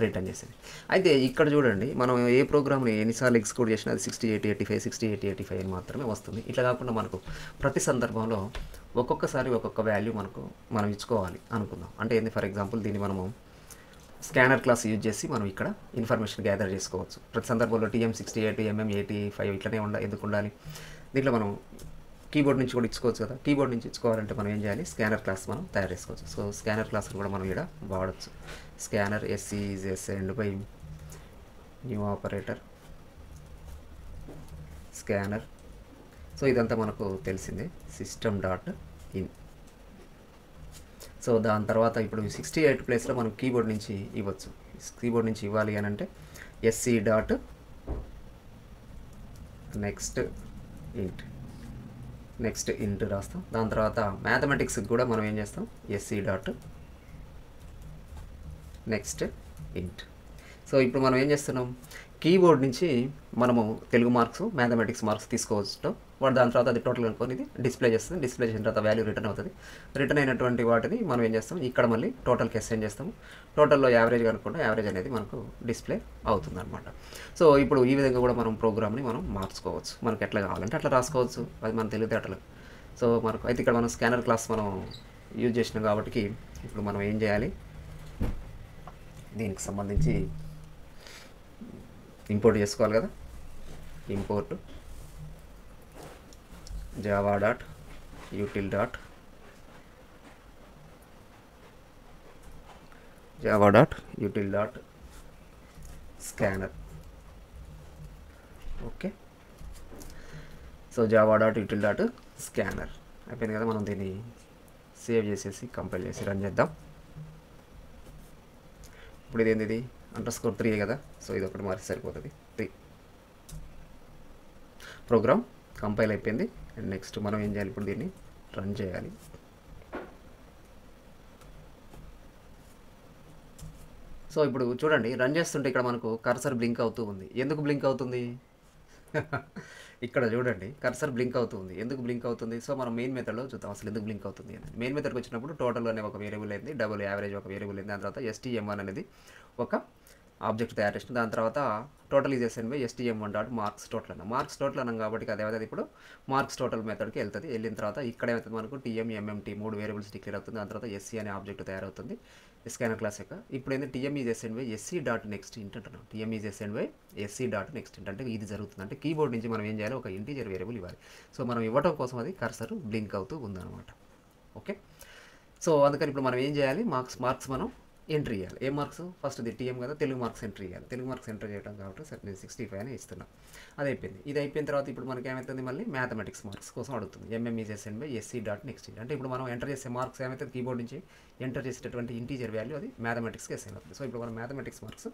రిటర్న్ చేసేది. అయితే ఇక్కడ చూడండి, మనం ఏ ప్రోగ్రామ్ని ఎన్నిసార్లు ఎగ్జిక్యూట్ చేసినా అది 6885 అని మాత్రమే వస్తుంది. ఇట్లా కాకుండా మనకు ప్రతి సందర్భంలో ఒక్కొక్కసారి ఒక్కొక్క వాల్యూ మనం ఇచ్చుకోవాలి అనుకుందాం. అంటే ఏంది, ఫర్ ఎగ్జాంపుల్ దీన్ని మనము స్కానర్ క్లాస్ యూజ్ చేసి మనం ఇక్కడ ఇన్ఫర్మేషన్ గ్యాదర్ చేసుకోవచ్చు. ప్రతి సందర్భంలో TM68 MM85 ఇట్లనే ఎందుకు ఉండాలి, దీంట్లో మనం కీబోర్డ్ నుంచి కూడా ఇచ్చుకోవచ్చు కదా. కీబోర్డ్ నుంచి ఇచ్చుకోవాలంటే మనం ఏం చేయాలి, స్కానర్ క్లాస్ మనం తయారు చేసుకోవచ్చు. సో స్కానర్ క్లాస్ని కూడా మనం ఇక్కడ వాడచ్చు. Scanner SC is assigned by new operator scanner. So ఇదంతా మనకు తెలిసిందే, సిస్టమ్ డాట్ ఇన్. సో దాని తర్వాత ఇప్పుడు 68 ప్లేస్లో మనం కీబోర్డ్ నుంచి ఇవ్వచ్చు. కీబోర్డ్ నుంచి ఇవ్వాలి అని అంటే SC డాట్ నెక్స్ట్ ఇంట్ రాస్తాం. దాని తర్వాత మ్యాథమెటిక్స్కి కూడా మనం ఏం చేస్తాం, SC డాట్ నెక్స్ట్ ఇంట్. సో ఇప్పుడు మనం ఏం చేస్తున్నాం, కీబోర్డ్ నుంచి మనము తెలుగు మార్క్స్ మ్యాథమెటిక్స్ మార్క్స్ తీసుకోవచ్చు. వాడు దాని తర్వాత అది టోటల్ అనుకొని ఇది డిస్ప్లే చేస్తుంది. డిస్ప్లే చేసిన తర్వాత వాల్యూ రిటర్న్ అవుతుంది. రిటర్న్ అయినటువంటి వాటిని మనం ఏం చేస్తాం, ఇక్కడ మళ్ళీ టోటల్కి అసైన్ చేస్తాము. టోటల్లో యావరేజ్ కనుక్కుంటే యావరేజ్ అనేది మనకు డిస్ప్లే అవుతుంది అనమాట. సో ఇప్పుడు ఈ విధంగా కూడా మనం ప్రోగ్రామ్ని మనం మార్చుకోవచ్చు, మనకు ఎట్లా కావాలంటే అట్లా రాసుకోవచ్చు, అది మన తెలివితేటలు. సో మనకు అయితే ఇక్కడ మనం స్కానర్ క్లాస్ మనం యూజ్ చేసినాం కాబట్టి ఇప్పుడు మనం ఏం చేయాలి, దీనికి సంబంధించి ఇంపోర్ట్ చేసుకోవాలి కదా. Import Java dot util dot scanner. Okay, so Java dot util dot scanner అయిపోయింది కదా. మనం దీన్ని సేవ్ చేసేసి కంపైల్ చేసి రన్ చేద్దాం. ఇప్పుడు ఇది ఏంది, ఇది _3 కదా. సో ఇది ఒకటి మార్చి సరిపోతుంది. 3 ప్రోగ్రామ్ కంపైల్ అయిపోయింది. అండ్ నెక్స్ట్ మనం ఏం చేయాలి, ఇప్పుడు దీన్ని రన్ చేయాలి. సో ఇప్పుడు చూడండి, రన్ చేస్తుంటే ఇక్కడ మనకు కర్సర్ బ్లింక్ అవుతూ ఉంది. ఎందుకు బ్లింక్ అవుతుంది? ఇక్కడ చూడండి, కర్సర్ బ్లింక్ అవుతుంది. ఎందుకు బ్లింక్ అవుతుంది? సో మనం మెయిన్ మెథడ్లో చూద్దాం అసలు ఎందుకు బ్లింక్ అవుతుంది అని. మెయిన్ మెథడ్కి వచ్చినప్పుడు టోటల్ అనే ఒక వేరియబుల్ అయింది, డబుల్ యావరేజ్ ఒక వేరియబుల్ అయింది, దాని తర్వాత stm1 అనేది ఒక ఆబ్జెక్ట్ తయారు చేసిన, దాని తర్వాత total is SN by stm1 dot marks total అన్న. మార్క్స్ టోటల్ అన్నాం కాబట్టి అది ఏమవుతుంది, ఇప్పుడు మార్క్స్ టోటల్ మెథడ్కి వెళ్తుంది. వెళ్ళిన తర్వాత ఇక్కడ ఏమవుతుంది, మనకు tm mmt 3 వేరియబుల్స్ డిక్లేర్ అవుతుంది. దాని తర్వాత sc అనే ఆబ్జెక్ట్ తయారవుతుంది స్కానర్ క్లాస్ యొక్క. ఇప్పుడు ఏంటి, tm is SN by sc dot next int అంటున్నాం. tm is SN by sc dot next int అంటే ఇది జరుగుతుంది. అంటే కీబోర్డ్ నుంచి మనం ఏం చేయాలి, ఒక ఇంటీజర్ వేరియబుల్ ఇవ్వాలి. సో మనం ఇవ్వడం కోసం అది కర్సర్ బ్లింక్ అవుతూ ఉందన్నమాట. ఓకే, సో అందుకని ఇప్పుడు మనం ఏం చేయాలి, మార్క్స్ మనం ఎంట్రీ చేయాలి. ఏ మార్క్స్, ఫస్ట్ ఇది టీఎం కదా, తెలుగు మార్క్స్ ఎంట్రీ చేయాలి. తెలుగు మార్క్స్ ఎంటర్ చేయడం కాబట్టి సరే నేను 65 అని ఇస్తున్నాను. అది అయిపోయింది. ఇది అయిపోయిన తర్వాత ఇప్పుడు మనకి ఏమవుతుంది, మళ్ళీ మ్యాథమెటిక్స్ మార్క్స్ కోసం అడుగుతుంది. MM is SN by sc dot next అంటే ఇప్పుడు మనం ఎంటర్ చేసే మార్క్స్ ఏమవుతుంది, కీబోర్డ్ నుంచి ఎంటర్ చేసేటటువంటి ఇంటీజర్ వాల్యూ అది మ్యాథమెటిక్స్కి అసైన్ అవుతుంది. సో ఇప్పుడు మనం మ్యాథమెటిక్స్ మార్క్స్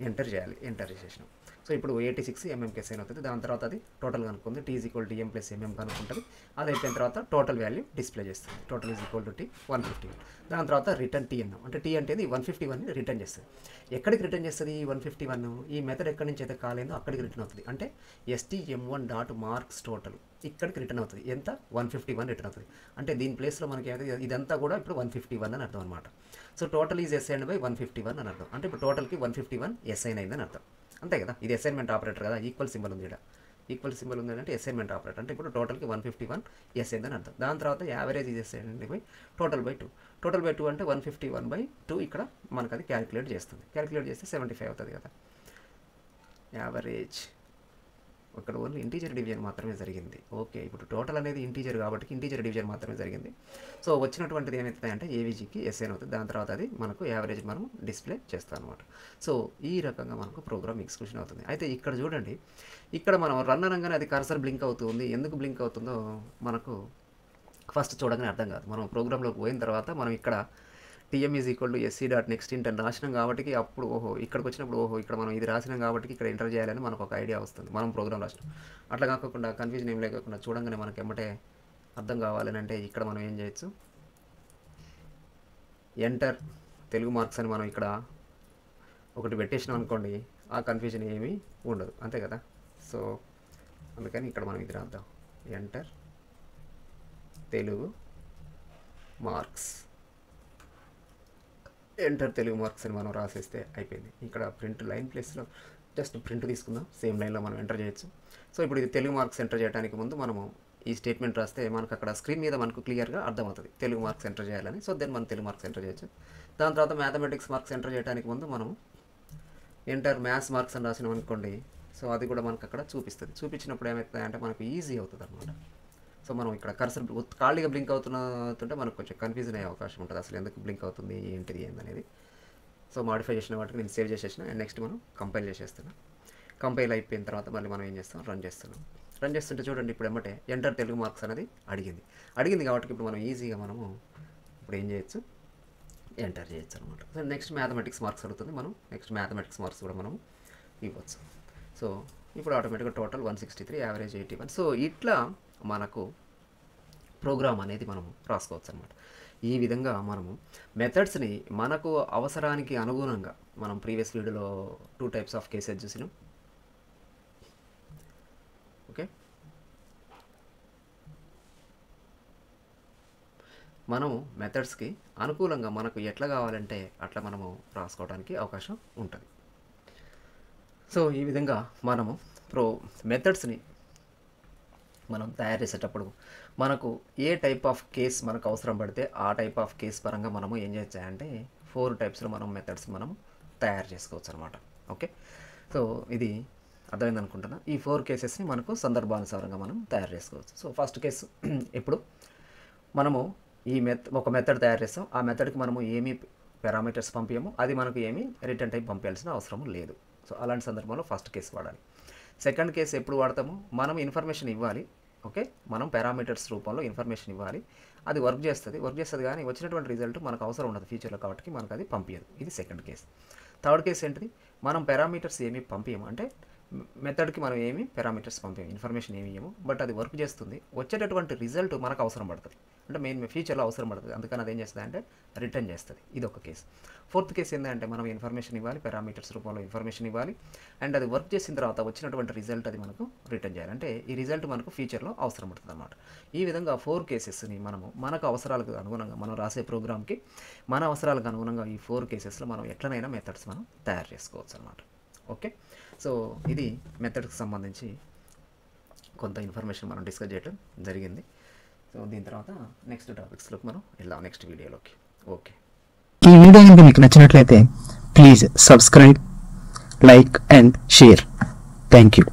ఎంటర్ చేయాలి. ఎంటర్ చేసేసినాం. సో ఇప్పుడు 86 ఎంఎంకి అసైన్ అవుతుంది. దాని తర్వాత అది టోటల్ కనుక్కుంది, t = m + mm కనుక్కుంటుంది. అది అయిపోయిన తర్వాత టోటల్ వాల్యూ డిస్ప్లే చేస్తుంది. Total is equal to t 151. దాని తర్వాత రిటర్న్ t అన్నాం. అంటే t అంటే 151ని రిటర్న్ చేస్తుంది. ఎక్కడికి రిటర్న్ చేస్తుంది 151? ఈ మెథడ్ ఎక్కడి నుంచి అయితే కాలేదో అక్కడికి రిటర్న్ అవుతుంది. అంటే stm1 డాట్ మార్క్స్ టోటల్ ఇక్కడికి రిటర్న్ అవుతుంది. ఎంత, 151 రిటర్న్ అవుతుంది. అంటే దీని ప్లేస్లో మనకి ఇదంతా కూడా ఇప్పుడు 151 అని అర్థం అనమాట. So total is assigned by 151 అని అర్థం. అంటే ఇప్పుడు టోటల్కి 151 అసైన్ అయిందని అర్థం. అంతే కదా, ఇది అసైన్మెంట్ ఆపరేటర్ కదా, ఈక్వల్ సింబల్ ఉంది ఇక్కడ. ఈక్వల్ సింబల్ ఉంది అంటే అసైన్మెంట్ ఆపరేటర్. అంటే ఇప్పుడు టోటల్కి 151 అయిందని అర్థం. దాని తర్వాత average is assigned by total by 2. Total by 2 అంటే 151/2 ఇక్కడ మనకు అది క్యాలిక్యులేట్ చేస్తుంది. క్యాలిక్యులేట్ చేస్తే 75 అవుతుంది కదా. యావరేజ్ ఇక్కడ ఓన్లీ ఇంటీజర్ డివిజన్ మాత్రమే జరిగింది. ఓకే, ఇప్పుడు టోటల్ అనేది ఇంటీజర్ కాబట్టి ఇంటీజర్ డివిజన్ మాత్రమే జరిగింది. సో వచ్చినటువంటిది ఏమవుతుంది అంటే ఏవీజీకి ఎస్ఎన్ అవుతుంది. దాని తర్వాత అది మనకు యావరేజ్ మనం డిస్ప్లే చేస్తాం అనమాట. సో ఈ రకంగా మనకు ప్రోగ్రామ్ ఎగ్జిక్యూషన్ అవుతుంది. అయితే ఇక్కడ చూడండి, ఇక్కడ మనం రన్ అనగానే అది కర్సర్ బ్లింక్ అవుతుంది. ఎందుకు బ్లింక్ అవుతుందో మనకు ఫస్ట్ చూడగానే అర్థం కాదు. మనం ప్రోగ్రాంలోకి పోయిన తర్వాత మనం ఇక్కడ tm is equal to sc dot next ఇంట్ అని రాసినాం కాబట్టి అప్పుడు ఇక్కడికి వచ్చినప్పుడు ఇక్కడ మనం ఇది రాసినాం కాబట్టి ఇక్కడ ఎంటర్ చేయాలని మనకు ఒక ఐడియా వస్తుంది. మనం ప్రోగ్రామ్ రాసినాం. అట్లా కాకుండా కన్ఫ్యూజన్ ఏం లేకుండా చూడంగానే మనకి ఎమ్మటే అర్థం కావాలని అంటే ఇక్కడ మనం ఏం చేయొచ్చు, ఎంటర్ తెలుగు మార్క్స్ అని మనం ఇక్కడ ఒకటి పెట్టేసినాం అనుకోండి, ఆ కన్ఫ్యూజన్ ఏమీ ఉండదు. అంతే కదా. సో అందుకని ఇక్కడ మనం ఇది రాద్దాం, enter Telugu marks. Enter Telugu marks అని మనం రాసేస్తే అయిపోయింది. ఇక్కడ ప్రింట్ లైన్ ప్లేస్లో జస్ట్ ప్రింట్ తీసుకుందాం, సేమ్ లైన్లో మనం ఎంటర్ చేయొచ్చు. సో ఇప్పుడు ఇది తెలుగు మార్క్స్ ఎంటర్ చేయడానికి ముందు మనము ఈ స్టేట్మెంట్ రాస్తే మనకు అక్కడ స్క్రీన్ మీద మనకు క్లియర్గా అర్థమవుతుంది తెలుగు మార్క్స్ ఎంటర్ చేయాలని. సో దెన్ మనం తెలుగు మార్క్స్ ఎంటర్ చేయొచ్చు. దాని తర్వాత మ్యాథమెటిక్స్ మార్క్స్ ఎంటర్ చేయడానికి ముందు మనం ఎంటర్ మ్యాథ్స్ మార్క్స్ అని రాసినాం అనుకోండి. సో అది కూడా మనకు అక్కడ చూపిస్తుంది. చూపించినప్పుడు ఏమవుతుంది అంటే మనకు ఈజీ అవుతుంది అనమాట. సో మనం ఇక్కడ కర్సర్ ఖాళీగా బ్లింక్ అవుతుంటే మనకు కొంచెం కన్ఫ్యూజన్ అయ్యే అవకాశం ఉంటుంది. అసలు ఎందుకు బ్లింక్ అవుతుంది, ఏంటిది ఏందనేది. సో మాడిఫై చేసిన వాటికి నేను సేవ్ చేసేసిన. అండ్ నెక్స్ట్ మనం కంపైల్ చేసేస్తున్నాం. కంపైల్ అయిపోయిన తర్వాత మళ్ళీ మనం ఏం చేస్తాం, రన్ చేస్తున్నాం. రన్ చేస్తుంటే చూడండి, ఇప్పుడు ఎమ్మటే ఎంటర్ తెలుగు మార్క్స్ అనేది అడిగింది కాబట్టి ఇప్పుడు మనం ఈజీగా మనము ఇప్పుడు ఏం చేయొచ్చు, ఎంటర్ చేయొచ్చు అనమాట. సో నెక్స్ట్ మ్యాథమెటిక్స్ మార్క్స్ అడుగుతుంది. మనం నెక్స్ట్ మ్యాథమెటిక్స్ మార్క్స్ కూడా మనం ఇవ్వచ్చు. సో ఇప్పుడు ఆటోమేటిక్గా టోటల్ 163, యావరేజ్ 81. సో ఇట్లా మనకు ప్రోగ్రామ్ అనేది మనం రాసుకోవచ్చు అనమాట. ఈ విధంగా మనము మెథడ్స్ని మనకు అవసరానికి అనుగుణంగా మనం ప్రీవియస్ వీడియోలో 2 టైప్స్ ఆఫ్ కేసెస్ చూసినాం. ఓకే, మనము మెథడ్స్కి అనుకూలంగా మనకు ఎట్లా కావాలంటే అట్లా మనము రాసుకోవడానికి అవకాశం ఉంటుంది. సో ఈ విధంగా మనము మెథడ్స్ని మనం తయారు చేసేటప్పుడు మనకు ఏ టైప్ ఆఫ్ కేస్ మనకు అవసరం పడితే ఆ టైప్ ఆఫ్ కేస్ పరంగా మనము ఏం చేయొచ్చు అంటే 4 టైప్స్లో మనం మెథడ్స్ మనం తయారు చేసుకోవచ్చు అనమాట. ఓకే, సో ఇది అర్థమైంది అనుకుంటున్నా. ఈ 4 కేసెస్ని మనకు సందర్భానుసారంగా మనం తయారు చేసుకోవచ్చు. సో ఫస్ట్ కేసు, ఇప్పుడు మనము ఒక మెథడ్ తయారు చేస్తాం. ఆ మెథడ్కి మనము ఏమీ పారామీటర్స్ పంపించము, అది మనకు ఏమీ రిటర్న్ టైప్ పంపించాల్సిన అవసరం లేదు. సో అలాంటి సందర్భంలో ఫస్ట్ కేస్ వాడాలి. సెకండ్ కేసు ఎప్పుడు వాడతాము, మనం ఇన్ఫర్మేషన్ ఇవ్వాలి. ఓకే, మనం పారామీటర్స్ రూపంలో ఇన్ఫర్మేషన్ ఇవ్వాలి, అది వర్క్ చేస్తుంది కానీ వచ్చినటువంటి రిజల్ట్ మనకు అవసరం ఉండదు ఫ్యూచర్లో, కాబట్టి మనకు అది పంపించదు. ఇది సెకండ్ కేసు. థర్డ్ కేసు ఏంటిది, మనం పారామీటర్స్ ఏమీ పంపించము, అంటే మెథడ్కి మనం ఏమి పారామీటర్స్ పంపించము, ఇన్ఫర్మేషన్ ఏమి ఇవ్వము, బట్ అది వర్క్ చేస్తుంది. వచ్చేటటువంటి రిజల్ట్ మనకు అవసరం పడుతుంది, అంటే మెయిన్ ఫ్యూచర్లో అవసరం పడుతుంది, అందుకని అది ఏం చేస్తుంది అంటే రిటర్న్ చేస్తుంది. ఇది ఒక కేసు. ఫోర్త్ కేసు ఏంటంటే మనం ఇన్ఫర్మేషన్ ఇవ్వాలి, పారామీటర్స్ రూపంలో ఇన్ఫర్మేషన్ ఇవ్వాలి, అండ్ అది వర్క్ చేసిన తర్వాత వచ్చినటువంటి రిజల్ట్ అది మనకు రిటర్న్ చేయాలి, అంటే ఈ రిజల్ట్ మనకు ఫ్యూచర్లో అవసరం పడుతుంది అన్నమాట. ఈ విధంగా 4 కేసెస్ని మనకు అవసరాలకు అనుగుణంగా మనం రాసే ప్రోగ్రామ్కి మన అవసరాలకు అనుగుణంగా ఈ 4 కేసెస్లో మనం ఎట్లనైనా మెథడ్స్ మనం తయారు చేసుకోవచ్చు అన్నమాట. ఓకే, సో ఇది మెథడ్కి సంబంధించి కొంత ఇన్ఫర్మేషన్ మనం డిస్కస్ చేయడం జరిగింది. సో దీని తర్వాత నెక్స్ట్ టాపిక్స్లోకి మనం వెళ్దాం, నెక్స్ట్ వీడియోలోకి. ఓకే, ఈ వీడియో కనుక మీకు నచ్చినట్లయితే please subscribe, like and share. Thank you.